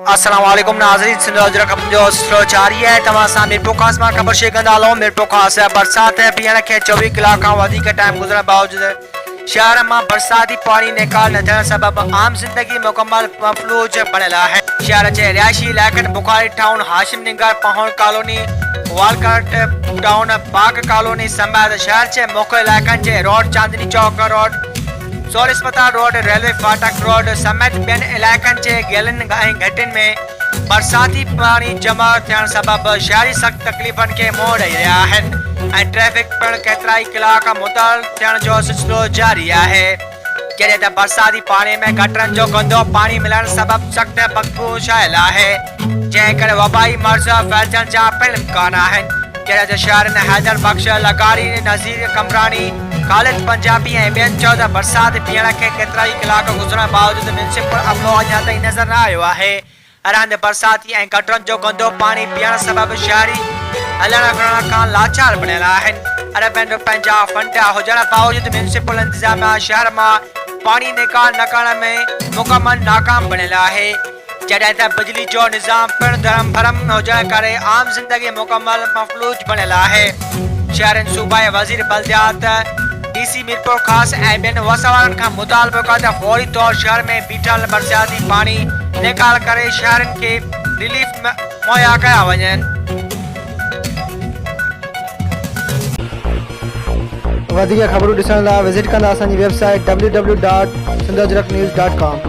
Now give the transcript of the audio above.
अस्सलाम वालेकुम नाज़रीन, सिंध अजरक जो स्लो जारी है तमासा मिरपुर खास में खबर शेयर कंदा हलूं। मिरपुर खास बरसात है पीअण खे 24 कलाक खां वधीक टाइम गुज़रण बावजूद शहर में बरसाती पानी निकाल न थियण सबब आम जिंदगी मुकम्मल मफलूज बनियल है। शहर के रिहायशी इलाइक़नि बुखारी टाउन, हाशिम नगर, पहोड़ कॉलोनी, वालकट टाउन, बाग कॉलोनी समेत शहर के मुख्य इलाइक़नि के रोड, चांदनी चौक रोड, सोल अस्पताल रोड, रेलवे फाटक रोड समेत बेन इलाइक़नि के गैलन ऐं घटिन में बरसाती पानी जमा थियण सबब शहरी सख्त तकलीफ़न के मुंहुं ॾेई रहिया आहिनि ऐं ट्रैफिक पिण केतिरा ई कलाक मुअतल थियण जो सिलसिलो जारी है। जॾहिं त बरसाती पानी में गटरनि जो गंदो पानी मिलण सबब सख्त बदबू छायल है, जंहिं करे वबाई मर्ज़ फैलजण जा पिण इम्कान आहिनि। जॾहिं त शहरनि हैदर बख्श, लगारी, नज़ीर कमरानी, खालिद पंजाबी ऐं ॿियनि चयो त बरसात पीअण खे केतिरा ई कलाक गुज़रण बावजूद म्यूनिसिपल अमलो अञा ताईं नज़र न आयो है। हर बरसाती ऐं गटरनि जो गंदो पानी पीअण सबब शहरी हलण फिरण खां लाचार बणियल आहिनि। अरबनि पंहिंजा फंड हुजण बावजूद म्यूनिसिपल इंतज़ामिया शहर मां पानी निकाल न करण में मुकम्मल नाकाम बणियल है। जॾहिं त बिजली जो निज़ाम पिण धर्म भरम हुजण करे आम जिंदगी मुकम्मल मफलूज बणियल है। शहरनि सूबाई वज़ीर बल्दियात डीसी मीरपुर खास ऐं ॿियनि वसवारनि खां मुतालबो कयो त फौरी तौर शहर में बीठल बरसाती पानी निकाल करे शहरनि खे रिलीफ मुहैया कया वञनि। वधीक ख़बरूं ॾिसण लाइ विज़िट कंदा असांजी वेबसाइट www.sindhajraknews.com।